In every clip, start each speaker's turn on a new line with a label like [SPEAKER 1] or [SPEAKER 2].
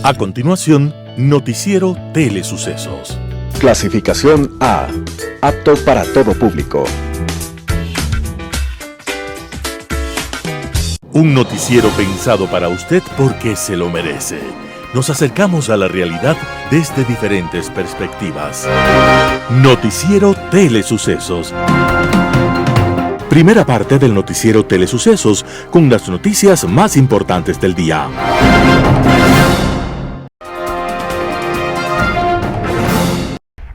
[SPEAKER 1] A continuación, Noticiero Telesucesos.
[SPEAKER 2] Clasificación A. Apto para todo público.
[SPEAKER 1] Un noticiero pensado para usted porque se lo merece. Nos acercamos a la realidad desde diferentes perspectivas. Noticiero Telesucesos. Primera parte del Noticiero Telesucesos con las noticias más importantes del día.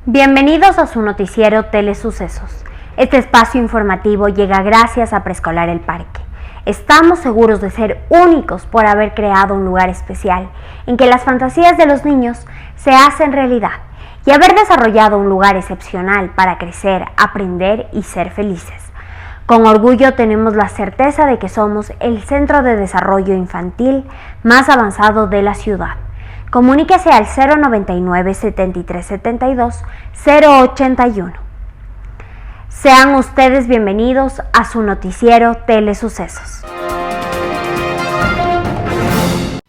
[SPEAKER 3] Bienvenidos a su Noticiero Telesucesos. Este espacio informativo llega gracias a Preescolar El Parque. Estamos seguros de ser únicos por haber creado un lugar especial en que las fantasías de los niños se hacen realidad y haber desarrollado un lugar excepcional para crecer, aprender y ser felices. Con orgullo tenemos la certeza de que somos el centro de desarrollo infantil más avanzado de la ciudad. Comuníquese al 099 7372 081. Sean ustedes bienvenidos a su Noticiero Telesucesos.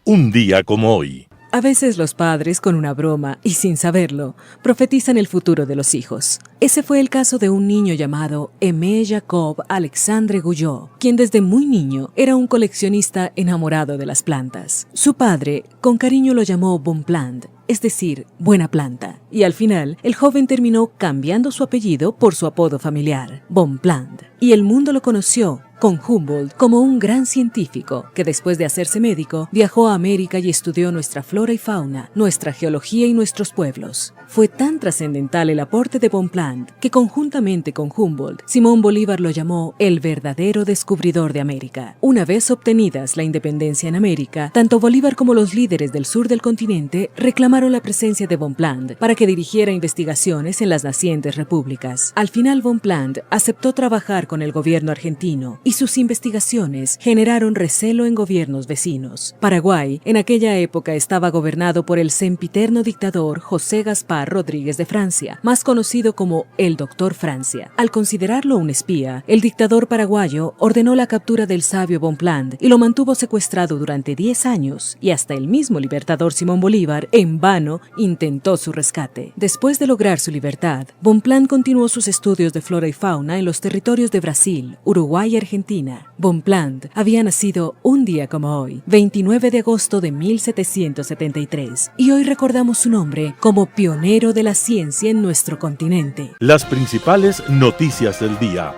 [SPEAKER 1] Un día como hoy.
[SPEAKER 4] A veces los padres, con una broma y sin saberlo, profetizan el futuro de los hijos. Ese fue el caso de un niño llamado Aimé Jacob Alexandre Guyot, quien desde muy niño era un coleccionista enamorado de las plantas. Su padre, con cariño, lo llamó Bonpland, es decir, buena planta, y al final el joven terminó cambiando su apellido por su apodo familiar, Bonpland, y el mundo lo conoció con Humboldt como un gran científico que después de hacerse médico viajó a América y estudió nuestra flora y fauna, nuestra geología y nuestros pueblos. Fue tan trascendental el aporte de Bonpland que conjuntamente con Humboldt, Simón Bolívar lo llamó el verdadero descubridor de América. Una vez obtenidas la independencia en América, tanto Bolívar como los líderes del sur del continente reclamaron la presencia de Bonpland para que dirigiera investigaciones en las nacientes repúblicas. Al final Bonpland aceptó trabajar con el gobierno argentino y sus investigaciones generaron recelo en gobiernos vecinos. Paraguay en aquella época estaba gobernado por el sempiterno dictador José Gaspar Rodríguez de Francia, más conocido como el Doctor Francia. Al considerarlo un espía, el dictador paraguayo ordenó la captura del sabio Bonpland y lo mantuvo secuestrado durante 10 años, y hasta el mismo libertador Simón Bolívar en vano intentó su rescate. Después de lograr su libertad, Bonpland continuó sus estudios de flora y fauna en los territorios de Brasil, Uruguay y Argentina. Bonpland había nacido un día como hoy, 29 de agosto de 1773, y hoy recordamos su nombre como pionero de la ciencia en nuestro continente.
[SPEAKER 1] Las principales noticias del día.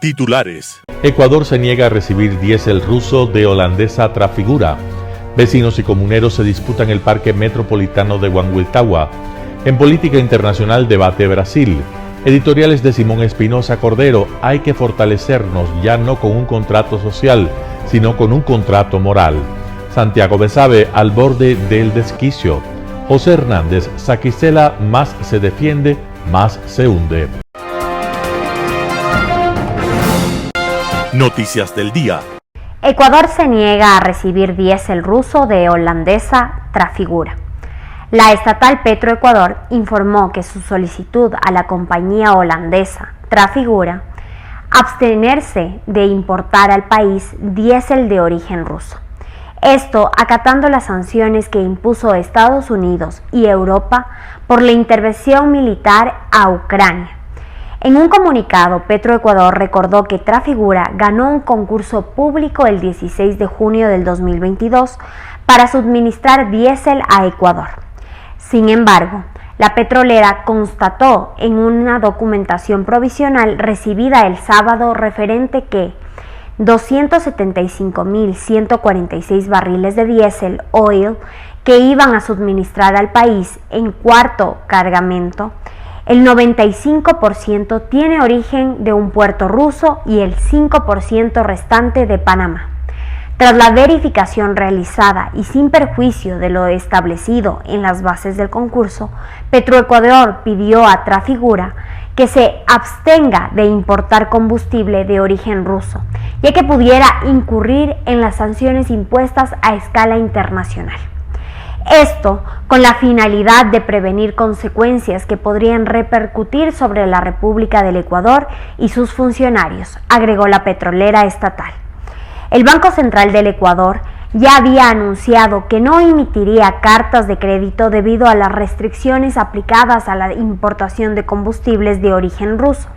[SPEAKER 1] Titulares.
[SPEAKER 5] Ecuador se niega a recibir diésel ruso de holandesa Trafigura. Vecinos y comuneros se disputan el parque metropolitano de Huanguiltagua. En política internacional debate Brasil. Editoriales de Simón Espinosa Cordero. Hay que fortalecernos ya no con un contrato social, sino con un contrato moral. Santiago Besabe al borde del desquicio. José Hernández, Saquicela, más se defiende, más se hunde.
[SPEAKER 1] Noticias del día.
[SPEAKER 3] Ecuador se niega a recibir diésel ruso de holandesa Trafigura. La estatal Petroecuador informó que su solicitud a la compañía holandesa Trafigura abstenerse de importar al país diésel de origen ruso. Esto acatando las sanciones que impuso Estados Unidos y Europa por la intervención militar a Ucrania. En un comunicado, Petroecuador recordó que Trafigura ganó un concurso público el 16 de junio del 2022 para suministrar diésel a Ecuador. Sin embargo, la petrolera constató en una documentación provisional recibida el sábado referente que 275.146 barriles de diésel oil que iban a suministrar al país en cuarto cargamento, el 95% tiene origen de un puerto ruso y el 5% restante de Panamá. Tras la verificación realizada y sin perjuicio de lo establecido en las bases del concurso, Petroecuador pidió a Trafigura que se abstenga de importar combustible de origen ruso, ya que pudiera incurrir en las sanciones impuestas a escala internacional. Esto con la finalidad de prevenir consecuencias que podrían repercutir sobre la República del Ecuador y sus funcionarios, agregó la petrolera estatal. El Banco Central del Ecuador ya había anunciado que no emitiría cartas de crédito debido a las restricciones aplicadas a la importación de combustibles de origen ruso.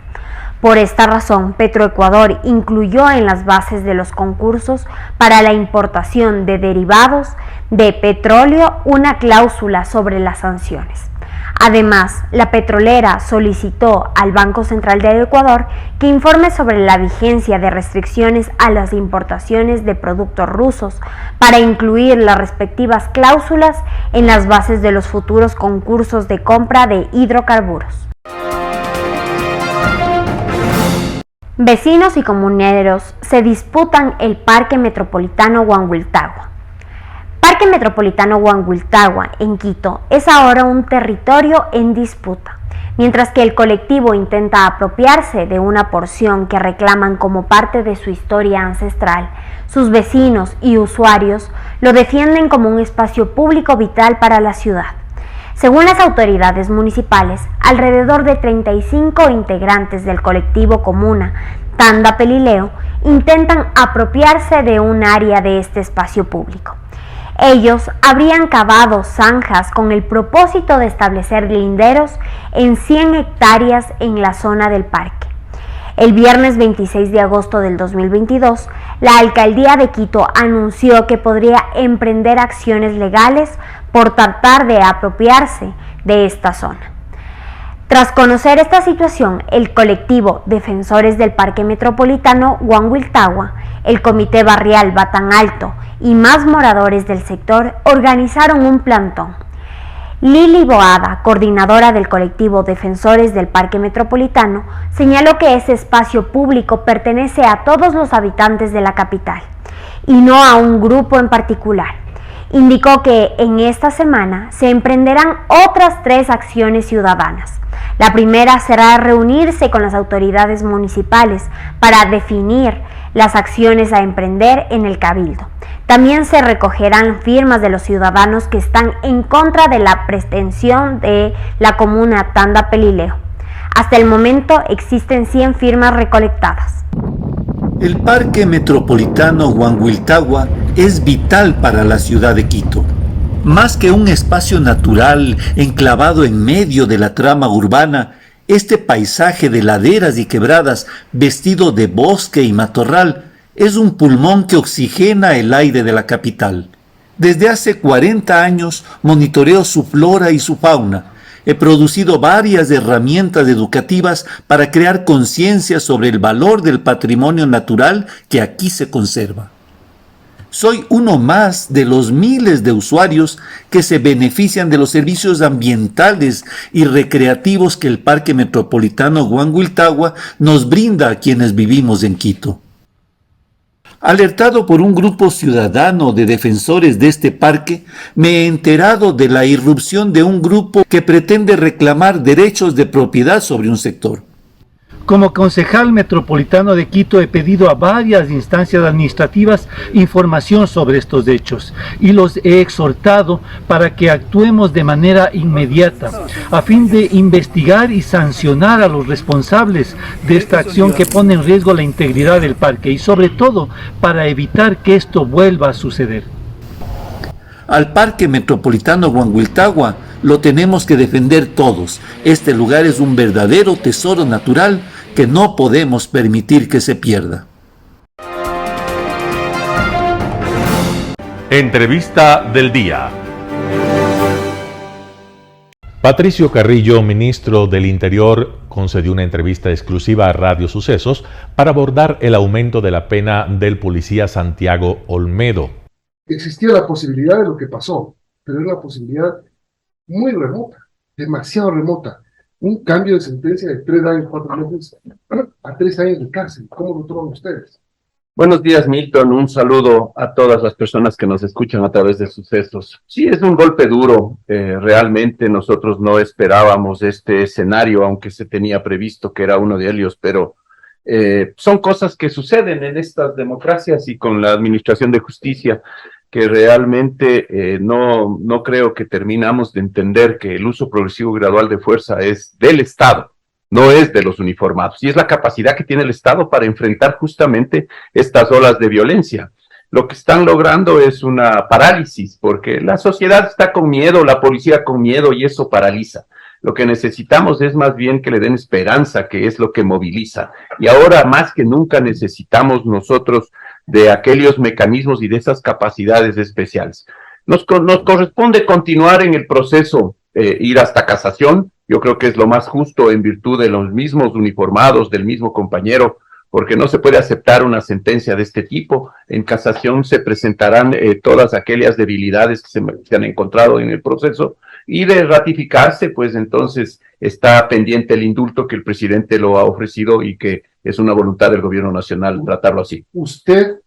[SPEAKER 3] Por esta razón, Petroecuador incluyó en las bases de los concursos para la importación de derivados de petróleo una cláusula sobre las sanciones. Además, la petrolera solicitó al Banco Central del Ecuador que informe sobre la vigencia de restricciones a las importaciones de productos rusos para incluir las respectivas cláusulas en las bases de los futuros concursos de compra de hidrocarburos. Vecinos y comuneros se disputan el Parque Metropolitano Huanhuiltagua. Parque Metropolitano Huanhuiltagua en Quito es ahora un territorio en disputa, mientras que el colectivo intenta apropiarse de una porción que reclaman como parte de su historia ancestral. Sus vecinos y usuarios lo defienden como un espacio público vital para la ciudad. Según las autoridades municipales, alrededor de 35 integrantes del colectivo Comuna Tanda Pelileo intentan apropiarse de un área de este espacio público. Ellos habrían cavado zanjas con el propósito de establecer linderos en 100 hectáreas en la zona del parque. El viernes 26 de agosto del 2022, la alcaldía de Quito anunció que podría emprender acciones legales por tratar de apropiarse de esta zona. Tras conocer esta situación, el colectivo Defensores del Parque Metropolitano Huanhuiltagua, el Comité Barrial Batán Alto y más moradores del sector organizaron un plantón. Lili Boada, coordinadora del colectivo Defensores del Parque Metropolitano, señaló que ese espacio público pertenece a todos los habitantes de la capital y no a un grupo en particular. Indicó que en esta semana se emprenderán otras 3 acciones ciudadanas. La primera será reunirse con las autoridades municipales para definir las acciones a emprender en el Cabildo. También se recogerán firmas de los ciudadanos que están en contra de la pretensión de la comuna Tanda Pelileo. Hasta el momento existen 100 firmas recolectadas.
[SPEAKER 6] El Parque Metropolitano Huanhuiltagua es vital para la ciudad de Quito. Más que un espacio natural enclavado en medio de la trama urbana, este paisaje de laderas y quebradas vestido de bosque y matorral es un pulmón que oxigena el aire de la capital. Desde hace 40 años monitoreo su flora y su fauna. He producido varias herramientas educativas para crear conciencia sobre el valor del patrimonio natural que aquí se conserva. Soy uno más de los miles de usuarios que se benefician de los servicios ambientales y recreativos que el Parque Metropolitano Huanhuiltagua nos brinda a quienes vivimos en Quito. Alertado por un grupo ciudadano de defensores de este parque, me he enterado de la irrupción de un grupo que pretende reclamar derechos de propiedad sobre un sector.
[SPEAKER 7] Como concejal metropolitano de Quito he pedido a varias instancias administrativas información sobre estos hechos y los he exhortado para que actuemos de manera inmediata a fin de investigar y sancionar a los responsables de esta acción que pone en riesgo la integridad del parque y sobre todo para evitar que esto vuelva a suceder.
[SPEAKER 6] Al Parque Metropolitano Huanhuiltagua lo tenemos que defender todos. Este lugar es un verdadero tesoro natural que no podemos permitir que se pierda.
[SPEAKER 5] Entrevista del día. Patricio Carrillo, ministro del Interior, concedió una entrevista exclusiva a Radio Sucesos para abordar el aumento de la pena del policía Santiago Olmedo.
[SPEAKER 8] Existía la posibilidad de lo que pasó, pero es una posibilidad muy remota, demasiado remota. Un cambio de sentencia de 3 años, 4 meses a 3 años de cárcel. ¿Cómo lo toman ustedes?
[SPEAKER 9] Buenos días, Milton. Un saludo a todas las personas que nos escuchan a través de Sucesos. Sí, es un golpe duro. Realmente nosotros no esperábamos este escenario, aunque se tenía previsto que era uno de ellos, pero son cosas que suceden en estas democracias y con la administración de justicia, que realmente no creo que terminamos de entender que el uso progresivo y gradual de fuerza es del Estado, no es de los uniformados, y es la capacidad que tiene el Estado para enfrentar justamente estas olas de violencia. lo que están logrando es una parálisis, porque la sociedad está con miedo, la policía con miedo, y eso paraliza. Lo que necesitamos es más bien que le den esperanza, que es lo que moviliza. Y ahora más que nunca necesitamos nosotros de aquellos mecanismos y de esas capacidades especiales. Nos corresponde continuar en el proceso, ir hasta casación. Yo creo que es lo más justo en virtud de los mismos uniformados, del mismo compañero, porque no se puede aceptar una sentencia de este tipo. En casación se presentarán todas aquellas debilidades que se han encontrado en el proceso, y de ratificarse, pues entonces está pendiente el indulto que el presidente lo ha ofrecido y que es una voluntad del gobierno nacional tratarlo así.
[SPEAKER 8] Usted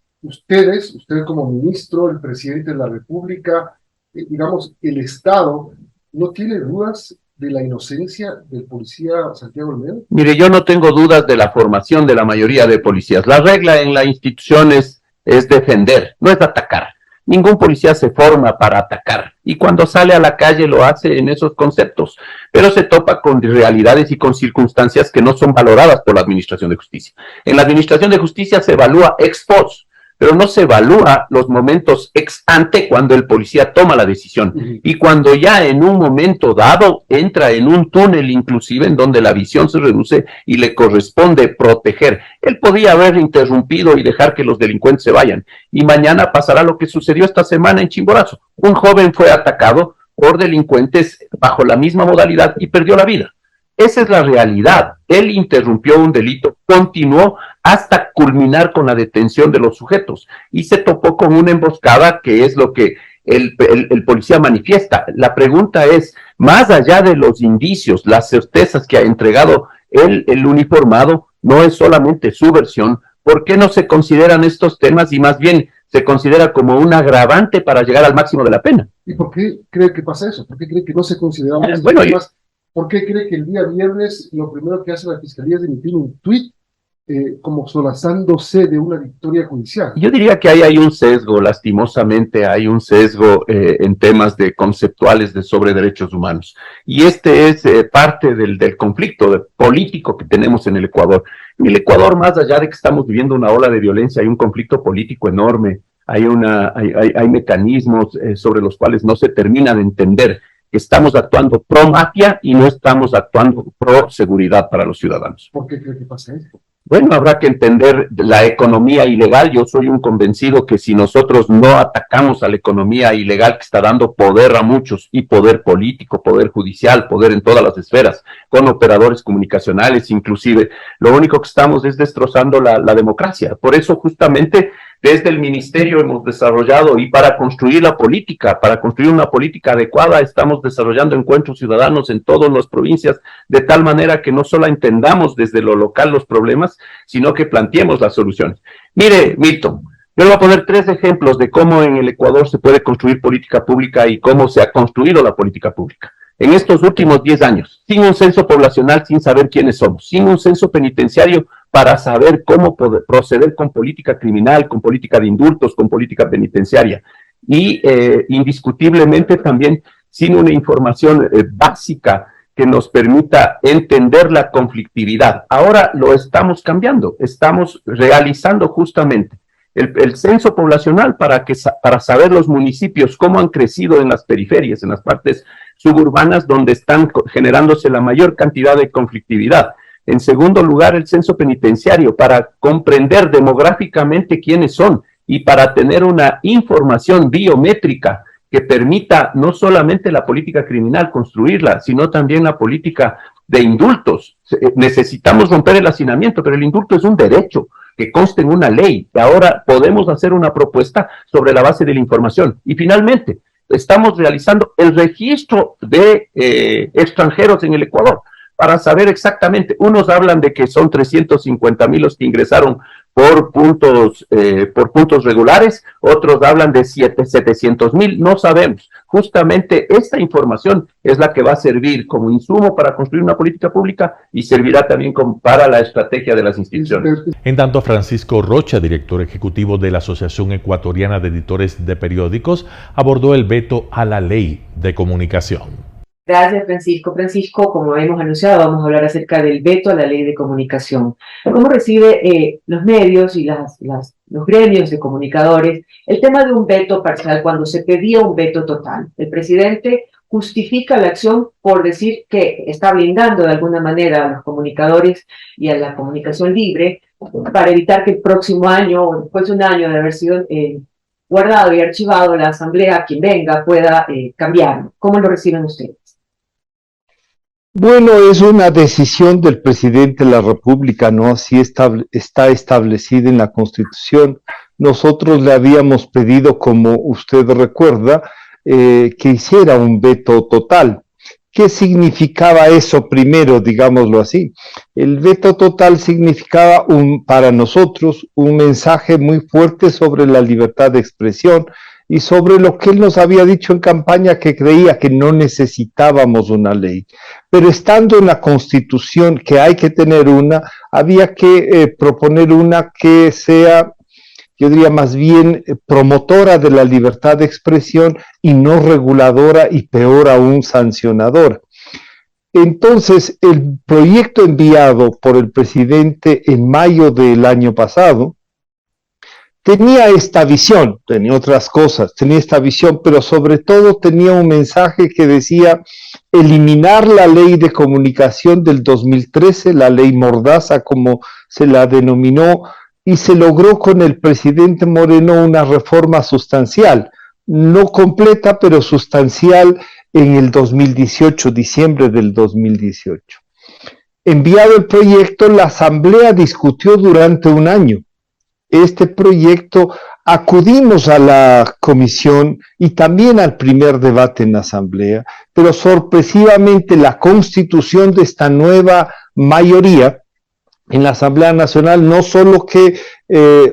[SPEAKER 8] como ministro, el presidente de la República, digamos, el Estado, ¿no tiene dudas de la inocencia del policía Santiago Olmedo?
[SPEAKER 9] Mire, yo no tengo dudas de la formación de la mayoría de policías. La regla en la institución es defender, no es atacar. Ningún policía se forma para atacar, y cuando sale a la calle lo hace en esos conceptos, pero se topa con realidades y con circunstancias que no son valoradas por la Administración de Justicia. En la Administración de Justicia se evalúa ex post, pero no se evalúa los momentos ex ante cuando el policía toma la decisión, y cuando ya en un momento dado entra en un túnel inclusive en donde la visión se reduce y le corresponde proteger. Él podía haber interrumpido y dejar que los delincuentes se vayan, y mañana pasará lo que sucedió esta semana en Chimborazo. Un joven fue atacado por delincuentes bajo la misma modalidad y perdió la vida. Esa es la realidad. Él interrumpió un delito, continuó hasta culminar con la detención de los sujetos, y se topó con una emboscada, que es lo que el policía manifiesta. La pregunta es, más allá de los indicios, las certezas que ha entregado el uniformado, no es solamente su versión. ¿Por qué no se consideran estos temas y más bien se considera como un agravante para llegar al máximo de la pena?
[SPEAKER 8] ¿Y por qué cree que pasa eso? ¿Por qué cree que no se consideran estos
[SPEAKER 9] bueno,
[SPEAKER 8] temas? ¿Por qué cree que el día viernes lo primero que hace la Fiscalía es emitir un tuit como solazándose de una victoria judicial?
[SPEAKER 9] Yo diría que ahí hay un sesgo, lastimosamente hay un sesgo en temas conceptuales sobre derechos humanos. Y este es parte del conflicto político que tenemos en el Ecuador. En el Ecuador, más allá de que estamos viviendo una ola de violencia, hay un conflicto político enorme, hay mecanismos sobre los cuales no se termina de entender que estamos actuando pro mafia y no estamos actuando pro seguridad para los ciudadanos.
[SPEAKER 8] ¿Por qué cree que pasa esto?
[SPEAKER 9] Bueno, habrá que entender la economía ilegal. Yo soy un convencido que si nosotros no atacamos a la economía ilegal que está dando poder a muchos, y poder político, poder judicial, poder en todas las esferas, con operadores comunicacionales inclusive, lo único que estamos es destrozando la democracia. Por eso justamente desde el ministerio hemos desarrollado, y para construir la política, para construir una política adecuada, estamos desarrollando encuentros ciudadanos en todas las provincias, de tal manera que no solo entendamos desde lo local los problemas, sino que planteemos las soluciones. Mire, Milton, yo le voy a poner 3 ejemplos de cómo en el Ecuador se puede construir política pública y cómo se ha construido la política pública. En estos últimos 10 años, sin un censo poblacional, sin saber quiénes somos, sin un censo penitenciario para saber cómo poder proceder con política criminal, con política de indultos, con política penitenciaria, y indiscutiblemente también sin una información básica que nos permita entender la conflictividad. Ahora lo estamos cambiando, estamos realizando justamente el censo poblacional para saber los municipios, cómo han crecido en las periferias, en las partes suburbanas, donde están generándose la mayor cantidad de conflictividad. En segundo lugar, el censo penitenciario, para comprender demográficamente quiénes son y para tener una información biométrica que permita no solamente la política criminal construirla, sino también la política de indultos. Necesitamos romper el hacinamiento, pero el indulto es un derecho que conste en una ley, y ahora podemos hacer una propuesta sobre la base de la información. Y finalmente, estamos realizando el registro de extranjeros en el Ecuador, para saber exactamente. Unos hablan de que son 350,000 los que ingresaron por puntos regulares, otros hablan de 700,000, no sabemos. Justamente esta información es la que va a servir como insumo para construir una política pública y servirá también para la estrategia de las instituciones.
[SPEAKER 5] En tanto, Francisco Rocha, director ejecutivo de la Asociación Ecuatoriana de Editores de Periódicos, abordó el veto a la ley de comunicación.
[SPEAKER 10] Gracias, Francisco. Francisco, como hemos anunciado, vamos a hablar acerca del veto a la ley de comunicación. ¿Cómo recibe los medios y los gremios de comunicadores el tema de un veto parcial cuando se pedía un veto total? El presidente justifica la acción por decir que está blindando de alguna manera a los comunicadores y a la comunicación libre para evitar que el próximo año, o después de un año de haber sido guardado y archivado, la Asamblea, quien venga, pueda cambiarlo. ¿Cómo lo reciben ustedes?
[SPEAKER 11] Bueno, es una decisión del presidente de la República, ¿no? Así está establecida en la Constitución. Nosotros le habíamos pedido, como usted recuerda, que hiciera un veto total. ¿Qué significaba eso primero, digámoslo así? El veto total significaba para nosotros un mensaje muy fuerte sobre la libertad de expresión y sobre lo que él nos había dicho en campaña, que creía que no necesitábamos una ley. Pero estando en la Constitución, que hay que tener una, había que proponer una que sea, yo diría más bien, promotora de la libertad de expresión y no reguladora y peor aún sancionadora. Entonces, el proyecto enviado por el presidente en mayo del año pasado tenía esta visión, tenía otras cosas, tenía esta visión, pero sobre todo tenía un mensaje que decía eliminar la ley de comunicación del 2013, la ley Mordaza como se la denominó, y se logró con el presidente Moreno una reforma sustancial, no completa, pero sustancial en el 2018, diciembre del 2018. Enviado el proyecto, la Asamblea discutió durante un año este proyecto, acudimos a la comisión y también al primer debate en la Asamblea, pero sorpresivamente la constitución de esta nueva mayoría en la Asamblea Nacional no solo que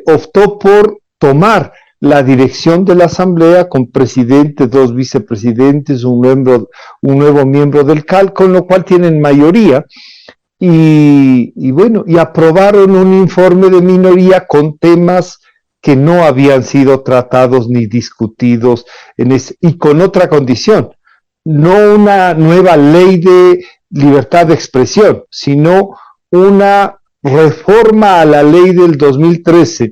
[SPEAKER 11] optó por tomar la dirección de la Asamblea con presidente, 2 vicepresidentes, un nuevo miembro del CAL, con lo cual tienen mayoría, y bueno, y aprobaron un informe de minoría con temas que no habían sido tratados ni discutidos y con otra condición, no una nueva ley de libertad de expresión, sino una reforma a la ley del 2013.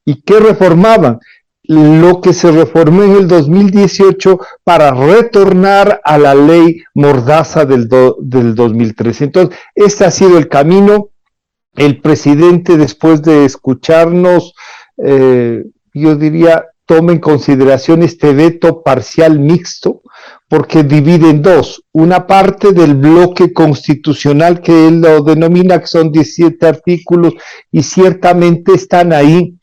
[SPEAKER 11] ¿Y qué reformaban? Lo que se reformó en el 2018 para retornar a la ley Mordaza del 2013. Entonces, este ha sido el camino. El presidente, después de escucharnos, yo diría, toma en consideración este veto parcial mixto, porque divide en dos. Una parte del bloque constitucional que él lo denomina, que son 17 artículos, y ciertamente están ahí,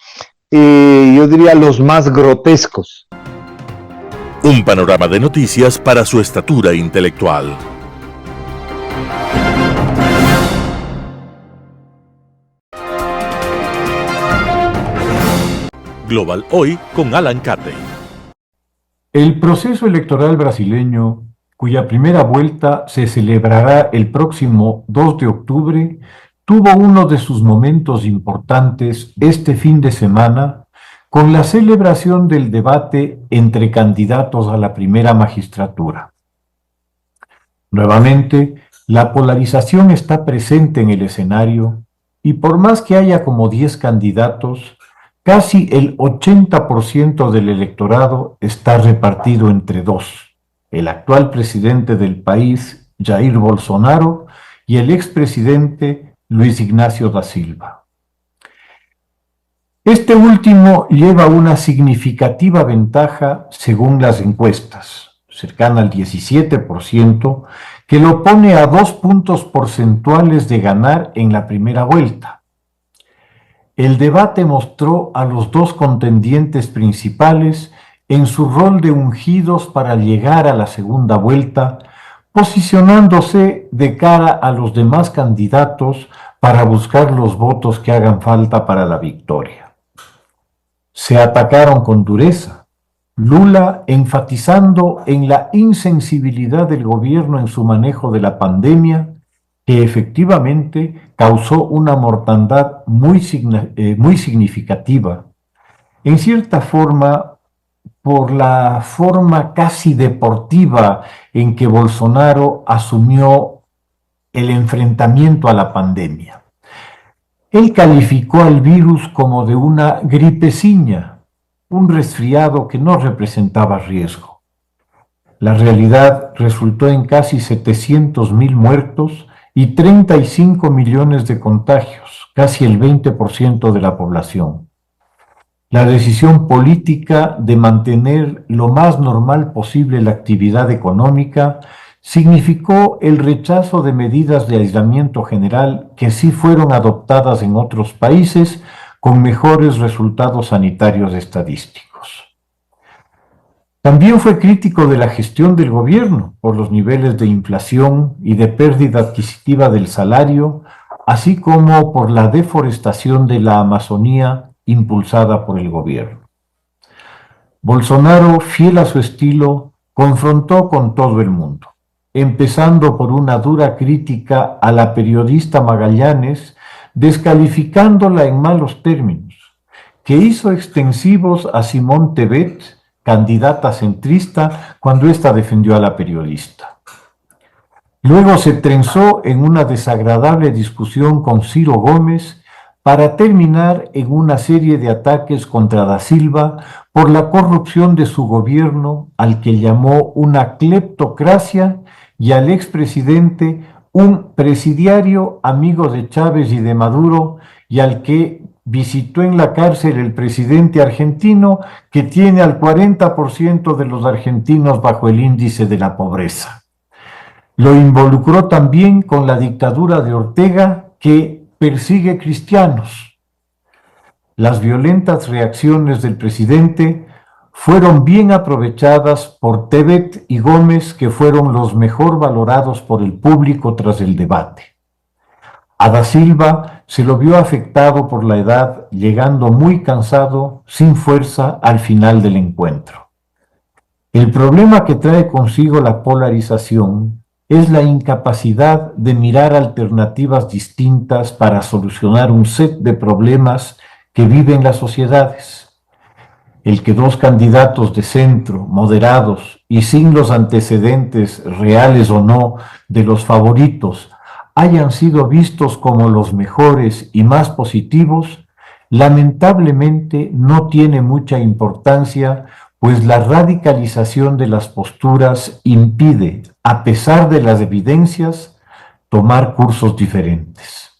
[SPEAKER 11] yo diría, los más grotescos.
[SPEAKER 1] Un panorama de noticias para su estatura intelectual. Global Hoy con Alan Catey.
[SPEAKER 12] El proceso electoral brasileño, cuya primera vuelta se celebrará el próximo 2 de octubre, tuvo uno de sus momentos importantes este fin de semana con la celebración del debate entre candidatos a la primera magistratura. Nuevamente, la polarización está presente en el escenario y por más que haya como 10 candidatos, casi el 80% del electorado está repartido entre dos: el actual presidente del país, Jair Bolsonaro, y el expresidente Luis Ignacio da Silva. Este último lleva una significativa ventaja según las encuestas, cercana al 17%, que lo pone a 2 puntos porcentuales de ganar en la primera vuelta. El debate mostró a los dos contendientes principales en su rol de ungidos para llegar a la segunda vuelta, posicionándose de cara a los demás candidatos para buscar los votos que hagan falta para la victoria. Se atacaron con dureza, Lula enfatizando en la insensibilidad del gobierno en su manejo de la pandemia, que efectivamente causó una mortandad muy significativa. En cierta forma, por la forma casi deportiva en que Bolsonaro asumió el enfrentamiento a la pandemia. Él calificó al virus como de una gripeciña, un resfriado que no representaba riesgo. La realidad resultó en casi 700.000 muertos y 35 millones de contagios, casi el 20% de la población. La decisión política de mantener lo más normal posible la actividad económica significó el rechazo de medidas de aislamiento general que sí fueron adoptadas en otros países con mejores resultados sanitarios estadísticos. También fue crítico de la gestión del gobierno por los niveles de inflación y de pérdida adquisitiva del salario, así como por la deforestación de la Amazonía impulsada por el gobierno. Bolsonaro, fiel a su estilo, confrontó con todo el mundo, empezando por una dura crítica a la periodista Magallanes, descalificándola en malos términos, que hizo extensivos a Simone Tebet, candidata centrista, cuando ésta defendió a la periodista. Luego se trenzó en una desagradable discusión con Ciro Gómez para terminar en una serie de ataques contra Da Silva por la corrupción de su gobierno, al que llamó una cleptocracia, y al expresidente un presidiario amigo de Chávez y de Maduro, y al que visitó en la cárcel el presidente argentino, que tiene al 40% de los argentinos bajo el índice de la pobreza. Lo involucró también con la dictadura de Ortega, que persigue cristianos. Las violentas reacciones del presidente fueron bien aprovechadas por Tebet y Gómez, que fueron los mejor valorados por el público tras el debate. A Da Silva se lo vio afectado por la edad, llegando muy cansado, sin fuerza, al final del encuentro. El problema que trae consigo la polarización es la incapacidad de mirar alternativas distintas para solucionar un set de problemas que viven las sociedades. El que dos candidatos de centro, moderados y sin los antecedentes, reales o no, de los favoritos, hayan sido vistos como los mejores y más positivos, lamentablemente no tiene mucha importancia, pues la radicalización de las posturas impide, a pesar de las evidencias, tomar cursos diferentes.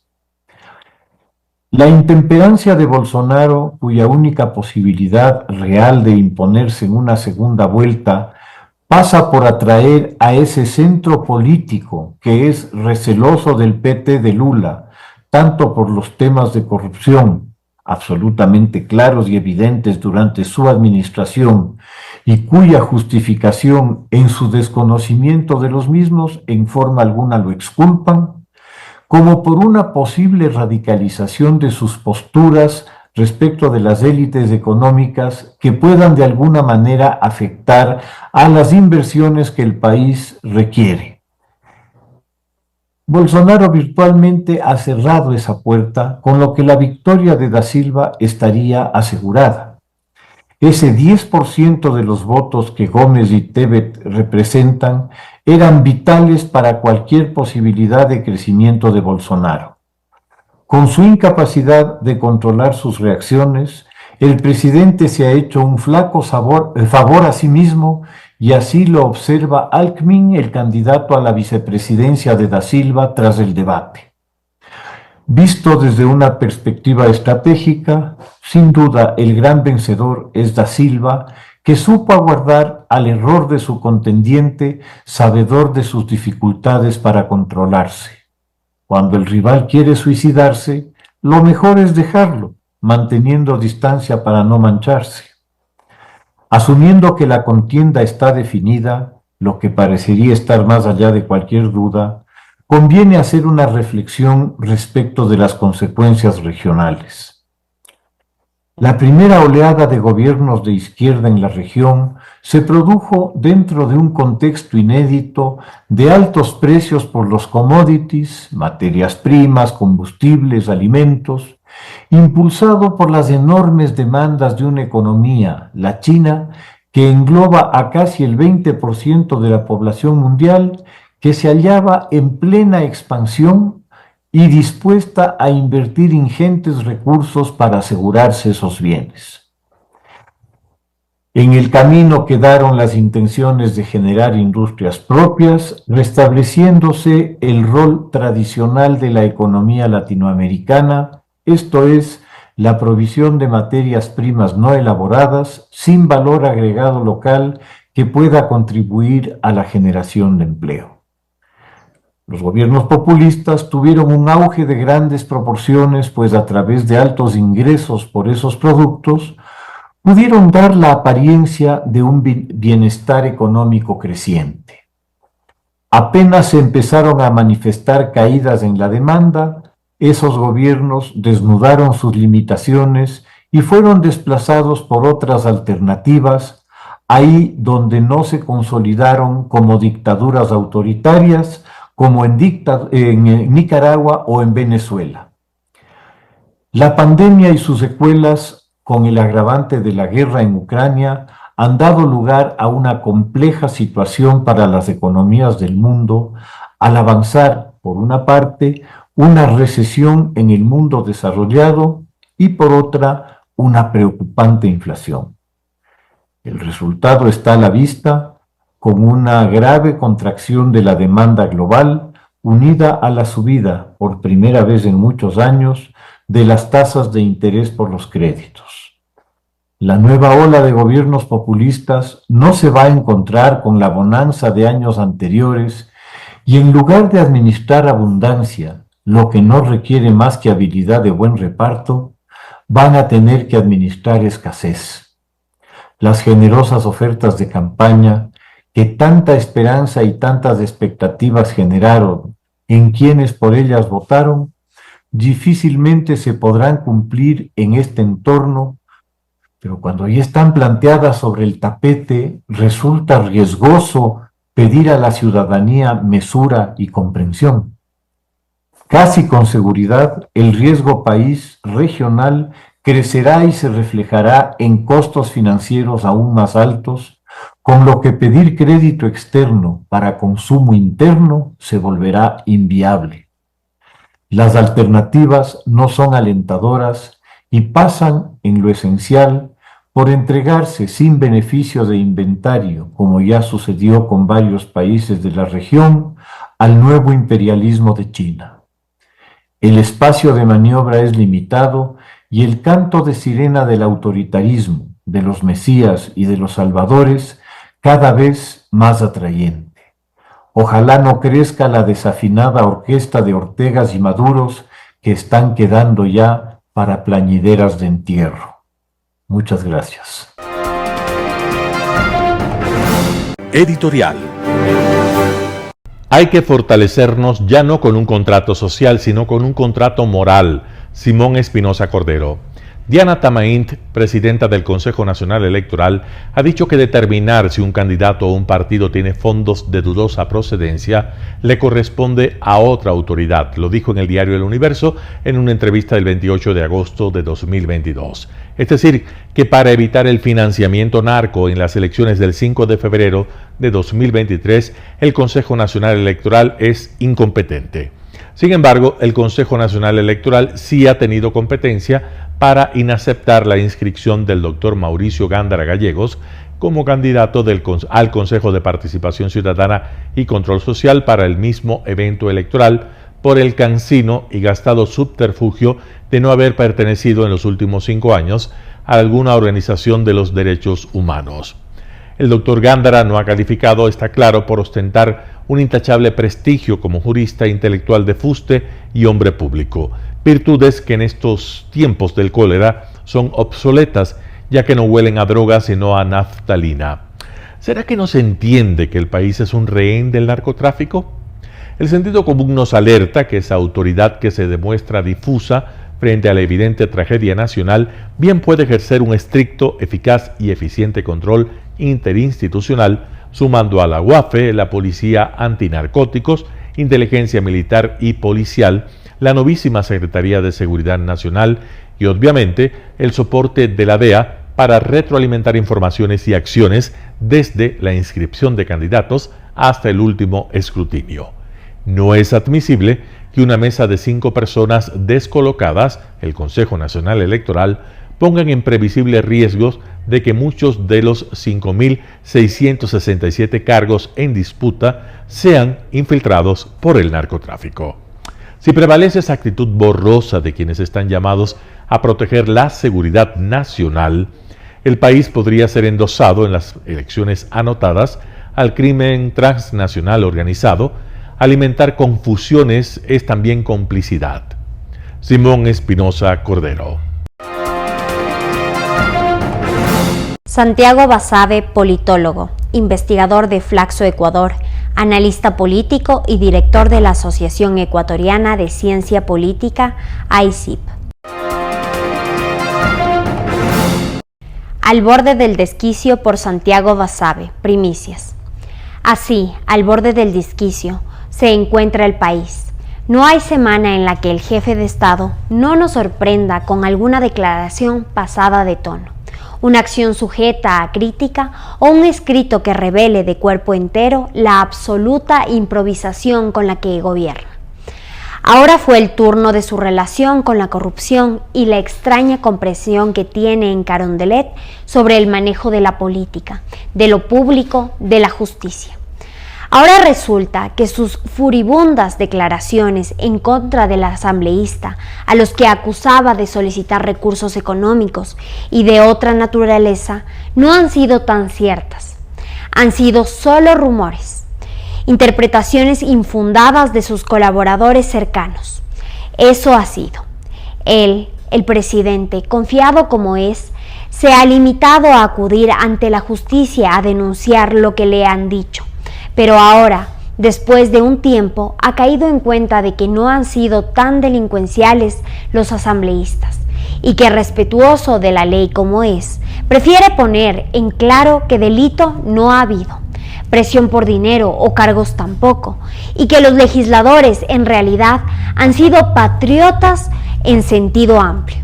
[SPEAKER 12] La intemperancia de Bolsonaro, cuya única posibilidad real de imponerse en una segunda vuelta pasa por atraer a ese centro político que es receloso del PT de Lula, tanto por los temas de corrupción, absolutamente claros y evidentes durante su administración, y cuya justificación en su desconocimiento de los mismos en forma alguna lo exculpan, como por una posible radicalización de sus posturas respecto de las élites económicas que puedan de alguna manera afectar a las inversiones que el país requiere. Bolsonaro virtualmente ha cerrado esa puerta, con lo que la victoria de Da Silva estaría asegurada. Ese 10% de los votos que Gómez y Tebet representan eran vitales para cualquier posibilidad de crecimiento de Bolsonaro. Con su incapacidad de controlar sus reacciones, el presidente se ha hecho un flaco favor a sí mismo, y así lo observa Alckmin, el candidato a la vicepresidencia de Da Silva, tras el debate. Visto desde una perspectiva estratégica, sin duda el gran vencedor es Da Silva, que supo aguardar al error de su contendiente, sabedor de sus dificultades para controlarse. Cuando el rival quiere suicidarse, lo mejor es dejarlo, manteniendo distancia para no mancharse. Asumiendo que la contienda está definida, lo que parecería estar más allá de cualquier duda, conviene hacer una reflexión respecto de las consecuencias regionales. La primera oleada de gobiernos de izquierda en la región se produjo dentro de un contexto inédito de altos precios por los commodities, materias primas, combustibles, alimentos, impulsado por las enormes demandas de una economía, la China, que engloba a casi el 20% de la población mundial, que se hallaba en plena expansión y dispuesta a invertir ingentes recursos para asegurarse esos bienes. En el camino quedaron las intenciones de generar industrias propias, restableciéndose el rol tradicional de la economía latinoamericana, esto es, la provisión de materias primas no elaboradas sin valor agregado local que pueda contribuir a la generación de empleo. Los gobiernos populistas tuvieron un auge de grandes proporciones, pues a través de altos ingresos por esos productos, pudieron dar la apariencia de un bienestar económico creciente. Apenas se empezaron a manifestar caídas en la demanda, esos gobiernos desnudaron sus limitaciones y fueron desplazados por otras alternativas, ahí donde no se consolidaron como dictaduras autoritarias, como en Nicaragua o en Venezuela. La pandemia y sus secuelas, con el agravante de la guerra en Ucrania, han dado lugar a una compleja situación para las economías del mundo, al avanzar, por una parte, una recesión en el mundo desarrollado y, por otra, una preocupante inflación. El resultado está a la vista, con una grave contracción de la demanda global, unida a la subida, por primera vez en muchos años, de las tasas de interés por los créditos. La nueva ola de gobiernos populistas no se va a encontrar con la bonanza de años anteriores y en lugar de administrar abundancia, lo que no requiere más que habilidad de buen reparto, van a tener que administrar escasez. Las generosas ofertas de campaña que tanta esperanza y tantas expectativas generaron en quienes por ellas votaron, difícilmente se podrán cumplir en este entorno, pero cuando ya están planteadas sobre el tapete, resulta riesgoso pedir a la ciudadanía mesura y comprensión. Casi con seguridad, el riesgo país regional crecerá y se reflejará en costos financieros aún más altos, con lo que pedir crédito externo para consumo interno se volverá inviable. Las alternativas no son alentadoras y pasan, en lo esencial, por entregarse sin beneficio de inventario, como ya sucedió con varios países de la región, al nuevo imperialismo de China. El espacio de maniobra es limitado y el canto de sirena del autoritarismo, de los mesías y de los salvadores, cada vez más atrayente. Ojalá no crezca la desafinada orquesta de Ortegas y Maduros que están quedando ya para plañideras de entierro. Muchas gracias.
[SPEAKER 1] Editorial.
[SPEAKER 5] Hay que fortalecernos ya no con un contrato social, sino con un contrato moral. Simón Espinosa Cordero. Diana Tamaint, presidenta del Consejo Nacional Electoral, ha dicho que determinar si un candidato o un partido tiene fondos de dudosa procedencia le corresponde a otra autoridad. Lo dijo en el diario El Universo en una entrevista del 28 de agosto de 2022. Es decir, que para evitar el financiamiento narco en las elecciones del 5 de febrero de 2023, el Consejo Nacional Electoral es incompetente. Sin embargo, el Consejo Nacional Electoral sí ha tenido competencia para inaceptar la inscripción del doctor Mauricio Gándara Gallegos como candidato al Consejo de Participación Ciudadana y Control Social para el mismo evento electoral por el cansino y gastado subterfugio de no haber pertenecido en los últimos 5 años a alguna organización de los derechos humanos. El doctor Gándara no ha calificado, está claro, por ostentar un intachable prestigio como jurista intelectual de fuste y hombre público, virtudes que en estos tiempos del cólera son obsoletas, ya que no huelen a drogas sino a naftalina. ¿Será que no se entiende que el país es un rehén del narcotráfico? El sentido común nos alerta que esa autoridad que se demuestra difusa frente a la evidente tragedia nacional bien puede ejercer un estricto, eficaz y eficiente control interinstitucional, sumando a la UAFE, la Policía Antinarcóticos, Inteligencia Militar y Policial, la novísima Secretaría de Seguridad Nacional y, obviamente, el soporte de la DEA, para retroalimentar informaciones y acciones desde la inscripción de candidatos hasta el último escrutinio. No es admisible que una mesa de 5 personas descolocadas, el Consejo Nacional Electoral, pongan en previsibles riesgos de que muchos de los 5.667 cargos en disputa sean infiltrados por el narcotráfico. Si prevalece esa actitud borrosa de quienes están llamados a proteger la seguridad nacional, el país podría ser endosado en las elecciones anotadas al crimen transnacional organizado. Alimentar confusiones es también complicidad. Simón Espinosa Cordero.
[SPEAKER 3] Santiago Basabe, politólogo, investigador de Flaxo Ecuador, analista político y director de la Asociación Ecuatoriana de Ciencia Política, AICIP. Al borde del desquicio por Santiago Basabe, primicias. Así, al borde del desquicio, se encuentra el país. No hay semana en la que el jefe de Estado no nos sorprenda con alguna declaración pasada de tono, una acción sujeta a crítica o un escrito que revele de cuerpo entero la absoluta improvisación con la que gobierna. Ahora fue el turno de su relación con la corrupción y la extraña comprensión que tiene en Carondelet sobre el manejo de la política, de lo público, de la justicia. Ahora resulta que sus furibundas declaraciones en contra del asambleísta, a los que acusaba de solicitar recursos económicos y de otra naturaleza, no han sido tan ciertas. Han sido solo rumores, interpretaciones infundadas de sus colaboradores cercanos. Eso ha sido. Él, el presidente, confiado como es, se ha limitado a acudir ante la justicia a denunciar lo que le han dicho. Pero ahora, después de un tiempo, ha caído en cuenta de que no han sido tan delincuenciales los asambleístas y que, respetuoso de la ley como es, prefiere poner en claro que delito no ha habido, presión por dinero o cargos tampoco, y que los legisladores en realidad han sido patriotas en sentido amplio.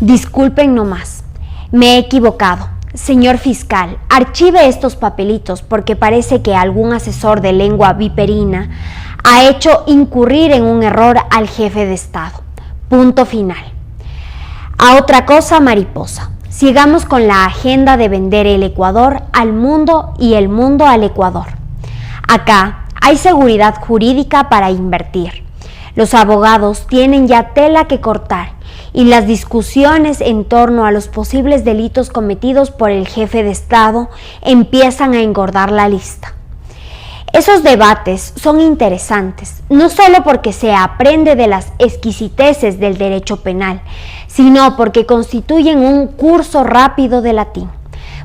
[SPEAKER 3] Disculpen nomás, me he equivocado. Señor fiscal, archive estos papelitos porque parece que algún asesor de lengua viperina ha hecho incurrir en un error al jefe de Estado. Punto final. A otra cosa, mariposa. Sigamos con la agenda de vender el Ecuador al mundo y el mundo al Ecuador. Acá hay seguridad jurídica para invertir. Los abogados tienen ya tela que cortar y las discusiones en torno a los posibles delitos cometidos por el jefe de Estado empiezan a engordar la lista. Esos debates son interesantes, no solo porque se aprende de las exquisiteces del derecho penal, sino porque constituyen un curso rápido de latín,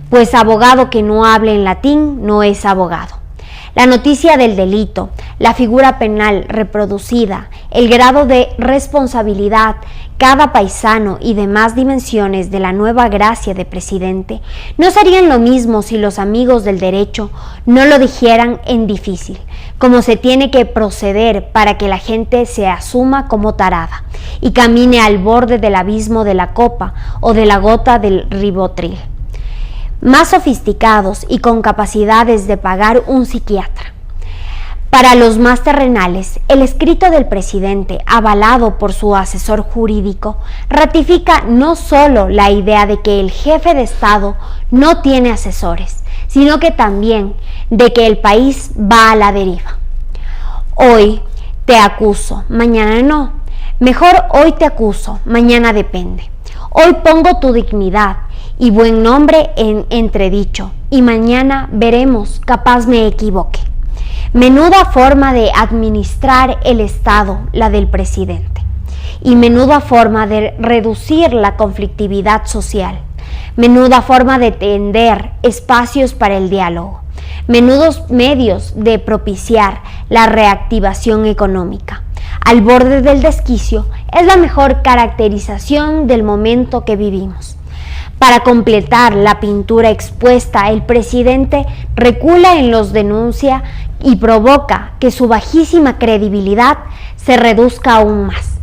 [SPEAKER 3] pues abogado que no hable en latín no es abogado. La noticia del delito, la figura penal reproducida, el grado de responsabilidad, cada paisano y demás dimensiones de la nueva gracia de presidente no serían lo mismo si los amigos del derecho no lo dijeran en difícil, como se tiene que proceder para que la gente se asuma como tarada y camine al borde del abismo de la copa o de la gota del ribotril. Más sofisticados y con capacidades de pagar un psiquiatra. Para los más terrenales, el escrito del presidente, avalado por su asesor jurídico, ratifica no solo la idea de que el jefe de Estado no tiene asesores, sino que también de que el país va a la deriva. Hoy te acuso, mañana no. Mejor hoy te acuso, mañana depende. Hoy pongo tu dignidad y buen nombre en entredicho, y mañana veremos, capaz me equivoque. Menuda forma de administrar el Estado, la del presidente, y menuda forma de reducir la conflictividad social, menuda forma de tender espacios para el diálogo, menudos medios de propiciar la reactivación económica. Al borde del desquicio es la mejor caracterización del momento que vivimos. Para completar la pintura expuesta, el presidente recula en los denuncia y provoca que su bajísima credibilidad se reduzca aún más.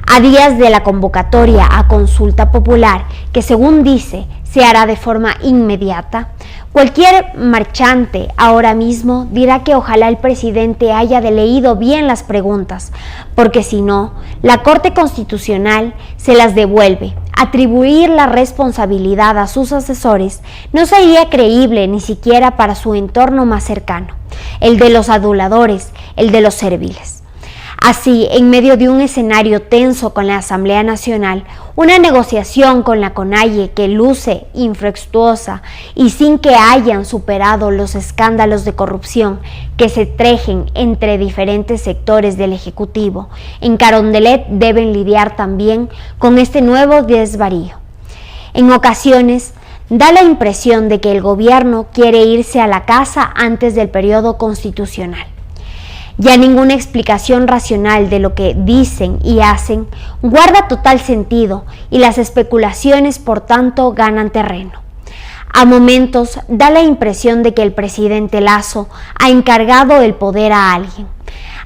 [SPEAKER 3] A días de la convocatoria a consulta popular, que según dice se hará de forma inmediata. Cualquier marchante ahora mismo dirá que ojalá el presidente haya leído bien las preguntas, porque si no, la Corte Constitucional se las devuelve. Atribuir la responsabilidad a sus asesores no sería creíble ni siquiera para su entorno más cercano, el de los aduladores, el de los serviles. Así, en medio de un escenario tenso con la Asamblea Nacional, una negociación con la CONAIE que luce infructuosa y sin que hayan superado los escándalos de corrupción que se tejen entre diferentes sectores del Ejecutivo, en Carondelet deben lidiar también con este nuevo desvarío. En ocasiones, da la impresión de que el gobierno quiere irse a la casa antes del periodo constitucional. Ya ninguna explicación racional de lo que dicen y hacen guarda total sentido y las especulaciones, por tanto, ganan terreno. A momentos da la impresión de que el presidente Lasso ha encargado el poder a alguien.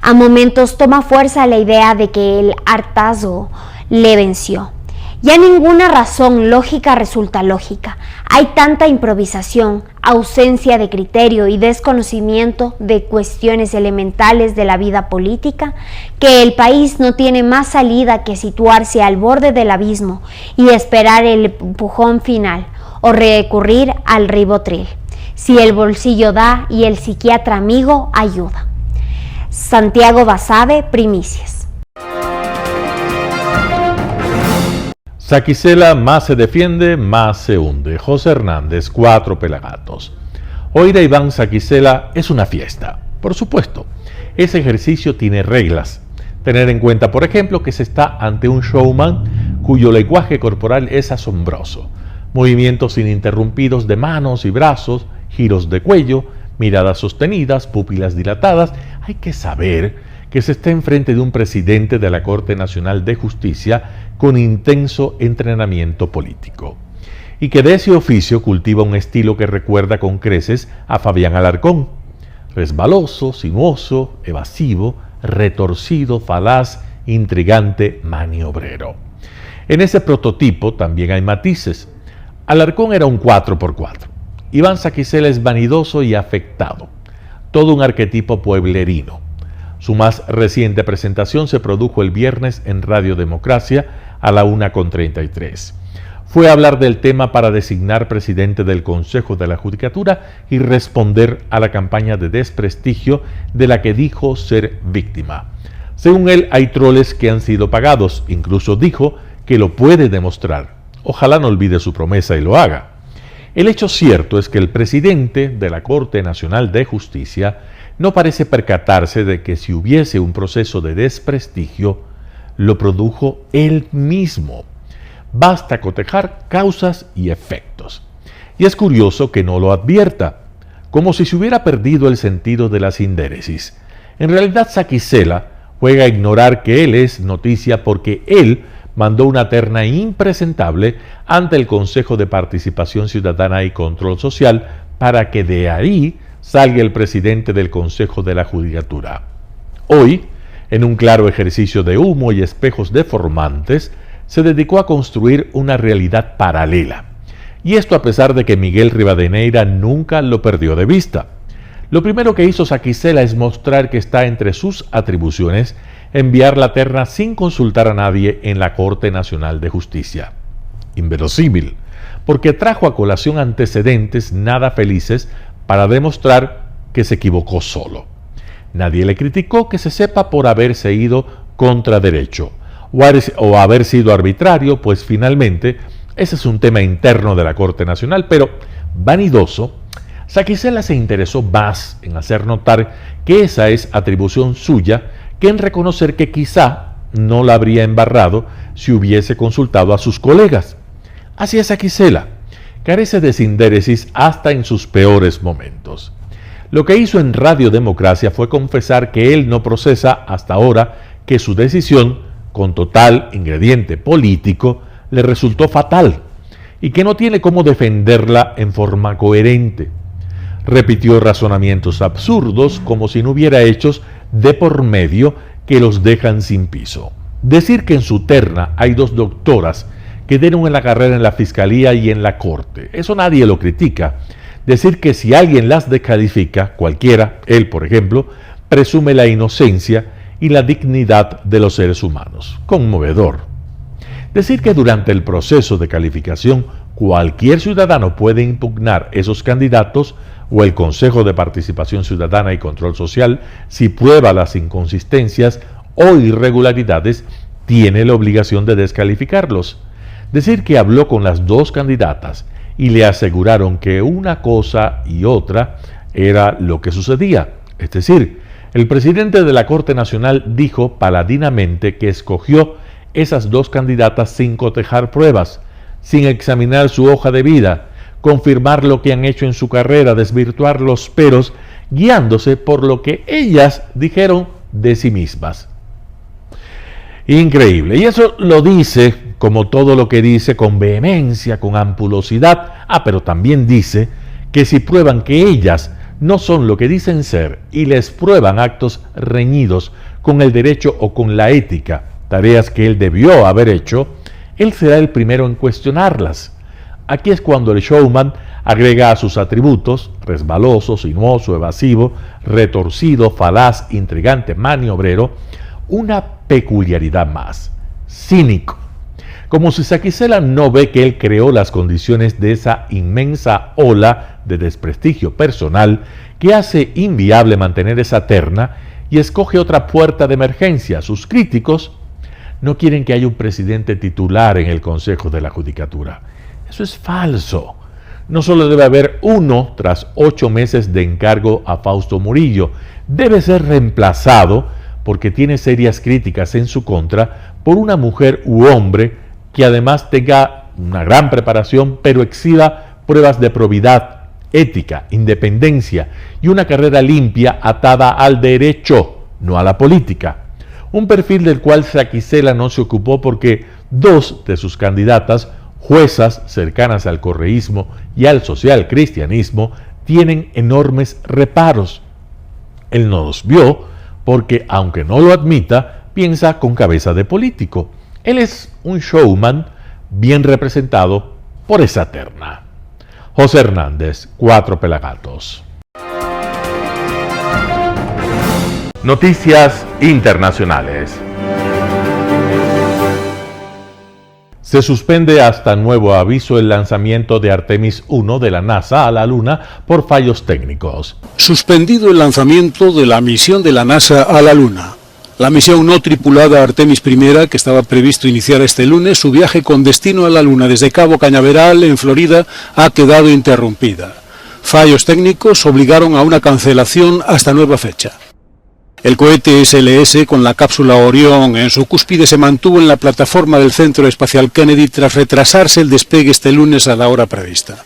[SPEAKER 3] A momentos toma fuerza la idea de que el hartazgo le venció. Ya ninguna razón lógica resulta lógica. Hay tanta improvisación, ausencia de criterio y desconocimiento de cuestiones elementales de la vida política que el país no tiene más salida que situarse al borde del abismo y esperar el empujón final o recurrir al ribotril, si el bolsillo da y el psiquiatra amigo ayuda. Santiago Basabe, Primicias.
[SPEAKER 5] Saquicela más se defiende, más se hunde. José Hernández, 4 Pelagatos. Oír a Iván Saquicela es una fiesta. Por supuesto, ese ejercicio tiene reglas. Tener en cuenta, por ejemplo, que se está ante un showman cuyo lenguaje corporal es asombroso. Movimientos ininterrumpidos de manos y brazos, giros de cuello, miradas sostenidas, pupilas dilatadas. Hay que saber que se está enfrente de un presidente de la Corte Nacional de Justicia con intenso entrenamiento político, y que de ese oficio cultiva un estilo que recuerda con creces a Fabián Alarcón: resbaloso, sinuoso, evasivo, retorcido, falaz, intrigante, maniobrero. En ese prototipo también hay matices. Alarcón era un 4x4. Iván Saquicela es vanidoso y afectado, todo un arquetipo pueblerino. Su más reciente presentación se produjo el viernes en Radio Democracia a la 1:33. Fue a hablar del tema para designar presidente del Consejo de la Judicatura y responder a la campaña de desprestigio de la que dijo ser víctima. Según él, hay troles que han sido pagados. Incluso dijo que lo puede demostrar. Ojalá no olvide su promesa y lo haga. El hecho cierto es que el presidente de la Corte Nacional de Justicia no parece percatarse de que si hubiese un proceso de desprestigio, lo produjo él mismo. Basta cotejar causas y efectos. Y es curioso que no lo advierta, como si se hubiera perdido el sentido de la sindéresis. En realidad, Saquicela juega a ignorar que él es noticia porque él mandó una terna impresentable ante el Consejo de Participación Ciudadana y Control Social para que de ahí salga el presidente del Consejo de la Judicatura. Hoy, en un claro ejercicio de humo y espejos deformantes, se dedicó a construir una realidad paralela. Y esto a pesar de que Miguel Rivadeneira nunca lo perdió de vista. Lo primero que hizo Saquicela es mostrar que está entre sus atribuciones enviar la terna sin consultar a nadie en la Corte Nacional de Justicia. Inverosímil, porque trajo a colación antecedentes nada felices para demostrar que se equivocó solo. Nadie le criticó que se sepa por haberse ido contra derecho o haber sido arbitrario, pues finalmente ese es un tema interno de la Corte Nacional, pero vanidoso, Saquicela se interesó más en hacer notar que esa es atribución suya que en reconocer que quizá no la habría embarrado si hubiese consultado a sus colegas. Así es Saquicela, carece de sindéresis hasta en sus peores momentos. Lo que hizo en Radio Democracia fue confesar que él no procesa hasta ahora que su decisión, con total ingrediente político, le resultó fatal y que no tiene cómo defenderla en forma coherente. Repitió razonamientos absurdos como si no hubiera hechos de por medio que los dejan sin piso. Decir que en su terna hay 2 doctoras que dieron en la carrera en la Fiscalía y en la Corte. Eso nadie lo critica. Decir que si alguien las descalifica, cualquiera, él por ejemplo, presume la inocencia y la dignidad de los seres humanos. Conmovedor. Decir que durante el proceso de calificación cualquier ciudadano puede impugnar esos candidatos o el Consejo de Participación Ciudadana y Control Social si prueba las inconsistencias o irregularidades, tiene la obligación de descalificarlos. Decir que habló con las dos candidatas y le aseguraron que una cosa y otra era lo que sucedía. Es decir, el presidente de la Corte Nacional dijo paladinamente que escogió esas dos candidatas sin cotejar pruebas, sin examinar su hoja de vida, confirmar lo que han hecho en su carrera, desvirtuar los peros, guiándose por lo que ellas dijeron de sí mismas. Increíble. Y eso lo dice, como todo lo que dice, con vehemencia, con ampulosidad. Pero también dice que si prueban que ellas no son lo que dicen ser y les prueban actos reñidos con el derecho o con la ética, tareas que él debió haber hecho, él será el primero en cuestionarlas. Aquí es cuando el showman agrega a sus atributos, resbaloso, sinuoso, evasivo, retorcido, falaz, intrigante, maniobrero, una peculiaridad más: cínico. Como si Saquicela no ve que él creó las condiciones de esa inmensa ola de desprestigio personal que hace inviable mantener esa terna y escoge otra puerta de emergencia. Sus críticos no quieren que haya un presidente titular en el Consejo de la Judicatura. Eso es falso. No solo debe haber uno tras 8 meses de encargo a Fausto Murillo, debe ser reemplazado porque tiene serias críticas en su contra por una mujer u hombre que además tenga una gran preparación, pero exhiba pruebas de probidad, ética, independencia y una carrera limpia atada al derecho, no a la política. Un perfil del cual Saquicela no se ocupó porque 2 de sus candidatas, juezas cercanas al correísmo y al socialcristianismo, tienen enormes reparos. Él no los vio porque, aunque no lo admita, piensa con cabeza de político. Él es un showman bien representado por esa terna. José Hernández, 4 Pelagatos. Noticias internacionales. Se suspende hasta nuevo aviso el lanzamiento de Artemis 1 de la NASA a la Luna por fallos técnicos.
[SPEAKER 13] Suspendido el lanzamiento de la misión de la NASA a la Luna. La misión no tripulada Artemis I, que estaba previsto iniciar este lunes su viaje con destino a la Luna desde Cabo Cañaveral, en Florida, ha quedado interrumpida. Fallos técnicos obligaron a una cancelación hasta nueva fecha. El cohete SLS con la cápsula Orión en su cúspide se mantuvo en la plataforma del Centro Espacial Kennedy tras retrasarse el despegue este lunes a la hora prevista.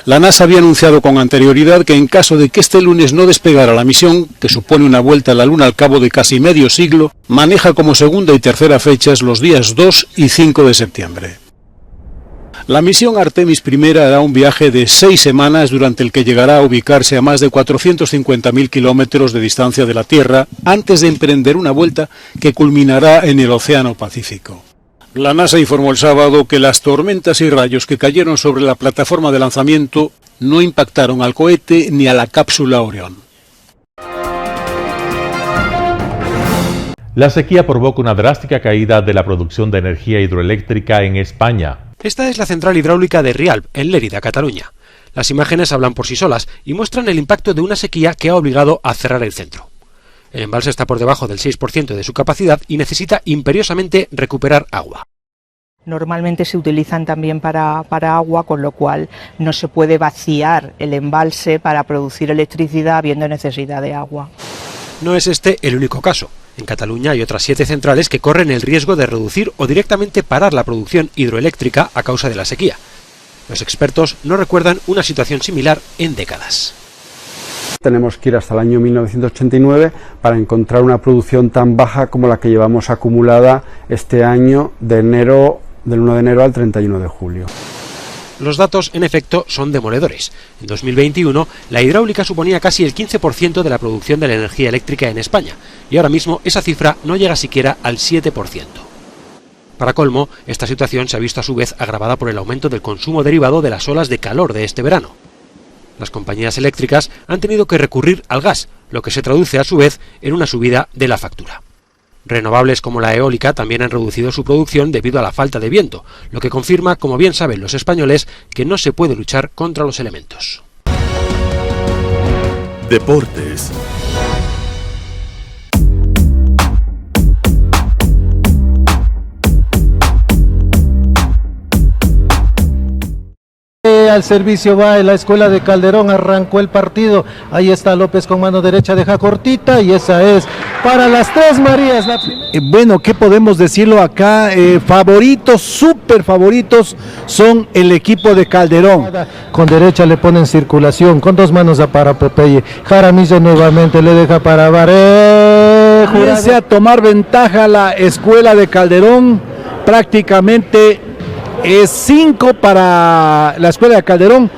[SPEAKER 13] La NASA había anunciado con anterioridad que en caso de que este lunes no despegara la misión, que supone una vuelta a la Luna al cabo de casi medio siglo, maneja como segunda y tercera fechas los días 2 y 5 de septiembre. La misión Artemis I hará un viaje de 6 semanas durante el que llegará a ubicarse a más de 450.000 kilómetros de distancia de la Tierra antes de emprender una vuelta que culminará en el Océano Pacífico. La NASA informó el sábado que las tormentas y rayos que cayeron sobre la plataforma de lanzamiento no impactaron al cohete ni a la cápsula Orión.
[SPEAKER 5] La sequía provoca una drástica caída de la producción de energía hidroeléctrica en España.
[SPEAKER 14] Esta es la central hidráulica de Rialb, en Lérida, Cataluña. Las imágenes hablan por sí solas y muestran el impacto de una sequía que ha obligado a cerrar el centro. El embalse está por debajo del 6% de su capacidad y necesita imperiosamente recuperar agua.
[SPEAKER 15] Normalmente se utilizan también para agua, con lo cual no se puede vaciar el embalse para producir electricidad habiendo necesidad de agua.
[SPEAKER 14] No es este el único caso. En Cataluña hay otras 7 centrales que corren el riesgo de reducir o directamente parar la producción hidroeléctrica a causa de la sequía. Los expertos no recuerdan una situación similar en décadas.
[SPEAKER 16] Tenemos que ir hasta el año 1989 para encontrar una producción tan baja como la que llevamos acumulada este año del 1 de enero al 31 de julio.
[SPEAKER 14] Los datos, en efecto, son demoledores. En 2021, la hidráulica suponía casi el 15% de la producción de la energía eléctrica en España, y ahora mismo esa cifra no llega siquiera al 7%. Para colmo, esta situación se ha visto a su vez agravada por el aumento del consumo derivado de las olas de calor de este verano. Las compañías eléctricas han tenido que recurrir al gas, lo que se traduce a su vez en una subida de la factura. Renovables como la eólica también han reducido su producción debido a la falta de viento, lo que confirma, como bien saben los españoles, que no se puede luchar contra los elementos.
[SPEAKER 1] Deportes.
[SPEAKER 17] Al servicio va la escuela de Calderón, arrancó el partido, ahí está López con mano derecha, deja cortita y esa es para las Tres Marías.
[SPEAKER 18] Bueno, ¿qué podemos decirlo acá? Favoritos, súper favoritos son el equipo de Calderón.
[SPEAKER 17] Con derecha le ponen circulación, con dos manos a para Popeye, Jaramillo nuevamente le deja para Baré.
[SPEAKER 18] Comienza a tomar ventaja la escuela de Calderón, prácticamente es 5 para la escuela de Calderón,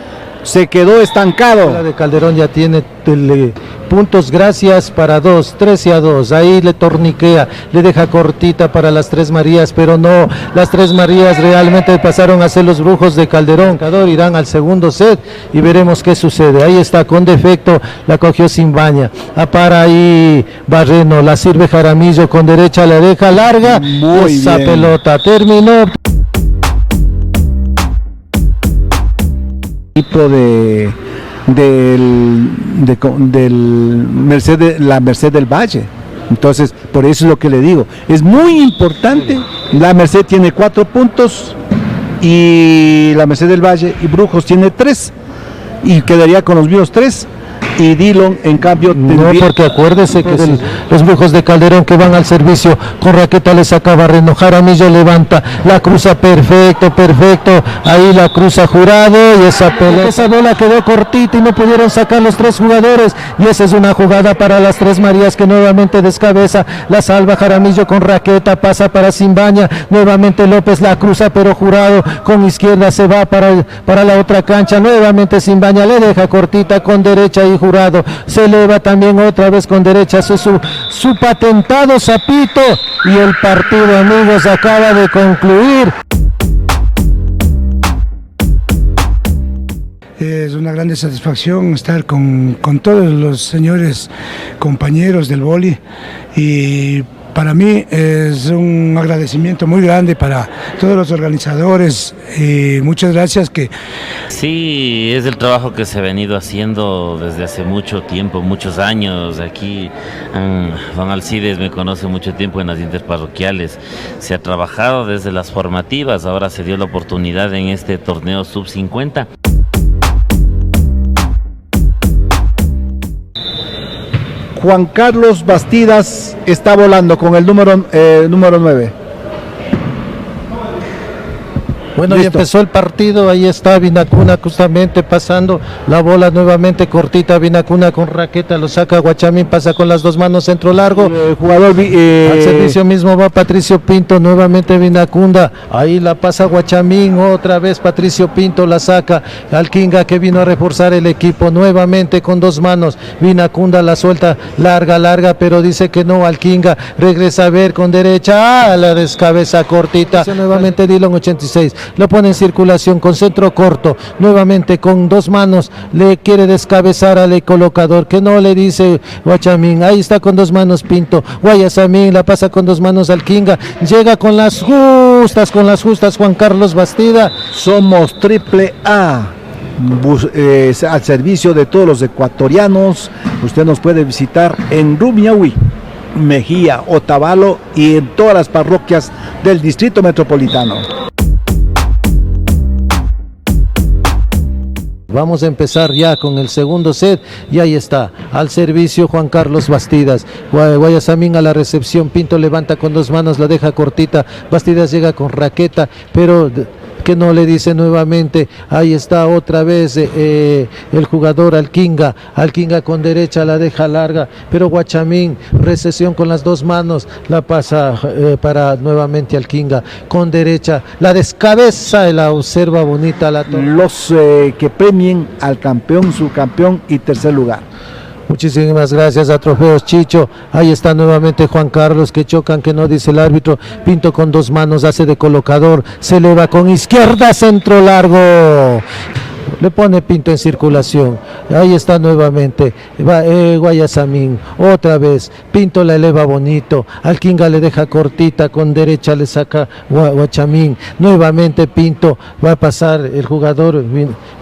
[SPEAKER 18] se quedó estancado.
[SPEAKER 17] La escuela de Calderón ya tiene puntos gracias para 2, 13-2, ahí le torniquea, le deja cortita para las Tres Marías, pero no, las Tres Marías realmente pasaron a ser los brujos de Calderón. Irán al segundo set y veremos qué sucede. Ahí está, con defecto, la cogió Simbaña, para ahí Barreno, la sirve Jaramillo, con derecha la deja larga,
[SPEAKER 18] muy
[SPEAKER 17] esa
[SPEAKER 18] bien.
[SPEAKER 17] Pelota terminó.
[SPEAKER 18] La Merced del Valle. Entonces, por eso es lo que le digo. Es muy importante. La Merced tiene 4 puntos y la Merced del Valle y Brujos tiene 3 y quedaría con los mismos 3. Y Dillon, en cambio,
[SPEAKER 17] no, porque acuérdese que los brujos de Calderón que van al servicio con raqueta le saca Barreno, Jaramillo levanta, la cruza perfecto, ahí la cruza Jurado y esa pelota, esa bola quedó cortita y no pudieron sacar los 3 jugadores y esa es una jugada para las Tres Marías que nuevamente descabeza, la salva Jaramillo con raqueta, pasa para Simbaña, nuevamente López la cruza pero Jurado con izquierda se va para la otra cancha, nuevamente Simbaña le deja cortita con derecha y Jurado se eleva también otra vez con derecha su patentado zapito y el partido, amigos, acaba de concluir.
[SPEAKER 19] Es una grande satisfacción estar con todos los señores compañeros del vóley y para mí es un agradecimiento muy grande para todos los organizadores y muchas gracias que...
[SPEAKER 20] Sí, es el trabajo que se ha venido haciendo desde hace mucho tiempo, muchos años. Aquí Juan Alcides me conoce mucho tiempo en las interparroquiales. Se ha trabajado desde las formativas, ahora se dio la oportunidad en este torneo sub-50.
[SPEAKER 18] Juan Carlos Bastidas está volando con el número 9.
[SPEAKER 17] Bueno, y empezó el partido, ahí está Vinacuna justamente pasando la bola nuevamente cortita, Vinacuna con raqueta, lo saca Guachamín, pasa con las dos manos, centro largo,
[SPEAKER 18] jugador
[SPEAKER 17] al servicio mismo va Patricio Pinto, nuevamente Vinacunda, ahí la pasa Guachamín, otra vez Patricio Pinto la saca, Alquinga que vino a reforzar el equipo, nuevamente con dos manos, Vinacunda la suelta larga, pero dice que no, Alquinga regresa a ver con derecha, la descabeza cortita, nuevamente Dillon 86, lo pone en circulación con centro corto, nuevamente con dos manos, le quiere descabezar al colocador, que no le dice Guachamín, ahí está con dos manos Pinto, Guayasamín la pasa con dos manos Alquinga, llega con las justas Juan Carlos Bastida.
[SPEAKER 18] Somos AAA. Al servicio de todos los ecuatorianos, usted nos puede visitar en Rumiñahui, Mejía, Otavalo y en todas las parroquias del Distrito Metropolitano.
[SPEAKER 17] Vamos a empezar ya con el segundo set y ahí está, al servicio Juan Carlos Bastidas, Guayasamín a la recepción, Pinto levanta con dos manos, la deja cortita, Bastidas llega con raqueta, pero que no le dice nuevamente, ahí está otra vez el jugador Alquinga con derecha la deja larga, pero Guachamín, recesión con las dos manos, la pasa para nuevamente Alquinga, con derecha, la descabeza y la observa bonita la toma.
[SPEAKER 18] Los que premien al campeón, subcampeón y tercer lugar.
[SPEAKER 17] Muchísimas gracias a Trofeos Chicho. Ahí está nuevamente Juan Carlos, que chocan, que no dice el árbitro. Pinto con dos manos, hace de colocador, se eleva con izquierda, centro largo. Le pone Pinto en circulación. Ahí está nuevamente Guayasamín, otra vez Pinto la eleva bonito, Alquinga le deja cortita, con derecha le saca Guachamín, nuevamente Pinto, va a pasar el jugador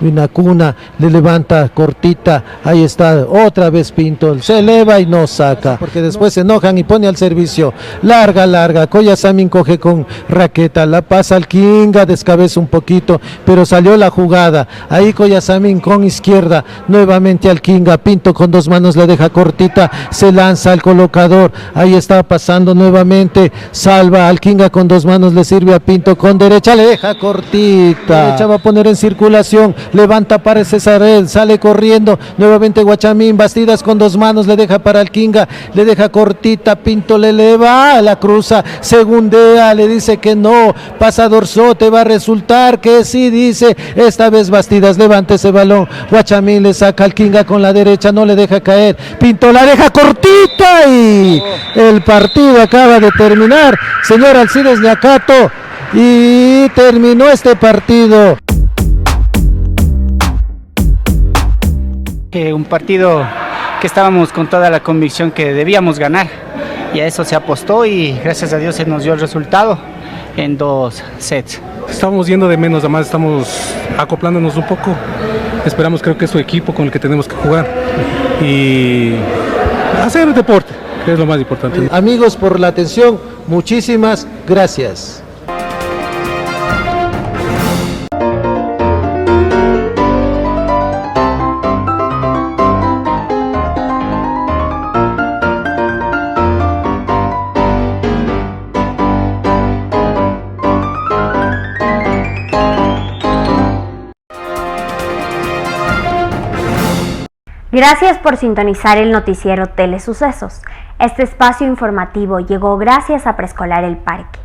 [SPEAKER 17] Vinacuna, le levanta cortita, ahí está otra vez Pinto, se eleva y no saca, porque después se enojan y pone al servicio, larga, Guayasamín coge con raqueta, la pasa Alquinga, descabeza un poquito, pero salió la jugada. Ahí Coyasamín con izquierda, nuevamente Alquinga, Pinto con dos manos la deja cortita, se lanza al colocador, ahí está pasando nuevamente, salva Alquinga con dos manos, le sirve a Pinto con derecha, le deja cortita, derecha va a poner en circulación, levanta para Cesaret, sale corriendo, nuevamente Guachamín, Bastidas con dos manos, le deja para Alquinga, le deja cortita, Pinto le eleva, la cruza, segundea, le dice que no, pasa Dorsote, va a resultar que sí, dice, esta vez Bastidas levanta ese balón, Guachamín le saca Alquinga con la derecha, no le deja caer, Pinto la deja cortita y el partido acaba de terminar, señor Alcides Ñacato, y terminó este partido.
[SPEAKER 21] Un partido que estábamos con toda la convicción que debíamos ganar y a eso se apostó y gracias a Dios se nos dio el resultado en 2 sets.
[SPEAKER 22] Estamos yendo de menos a más, estamos acoplándonos un poco, esperamos, creo que es su equipo con el que tenemos que jugar y hacer deporte, que es lo más importante.
[SPEAKER 17] Amigos, por la atención, muchísimas gracias.
[SPEAKER 3] Gracias por sintonizar el noticiero Telesucesos. Este espacio informativo llegó gracias a Preescolar El Parque.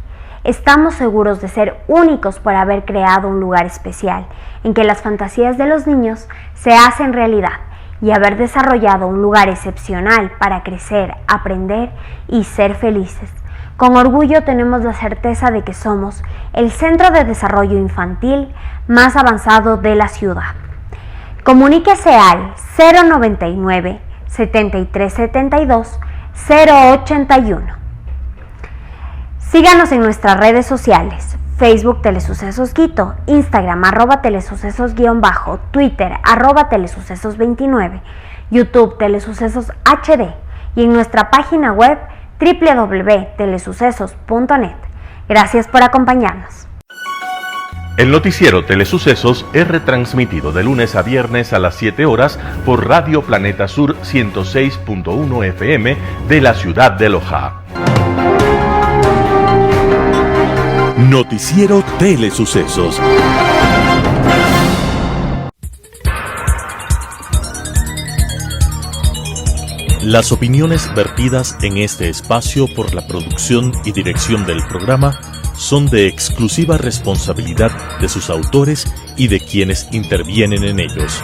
[SPEAKER 3] Estamos seguros de ser únicos por haber creado un lugar especial en que las fantasías de los niños se hacen realidad y haber desarrollado un lugar excepcional para crecer, aprender y ser felices. Con orgullo tenemos la certeza de que somos el centro de desarrollo infantil más avanzado de la ciudad. Comuníquese al 099 7372 081. Síganos en nuestras redes sociales, Facebook Telesucesos Quito, Instagram @telesucesos_, Twitter @telesucesos29, YouTube Telesucesos HD y en nuestra página web www.telesucesos.net. Gracias por acompañarnos.
[SPEAKER 1] El noticiero Telesucesos es retransmitido de lunes a viernes a las 7 horas por Radio Planeta Sur 106.1 FM de la ciudad de Loja. Noticiero Telesucesos. Las opiniones vertidas en este espacio por la producción y dirección del programa son de exclusiva responsabilidad de sus autores y de quienes intervienen en ellos.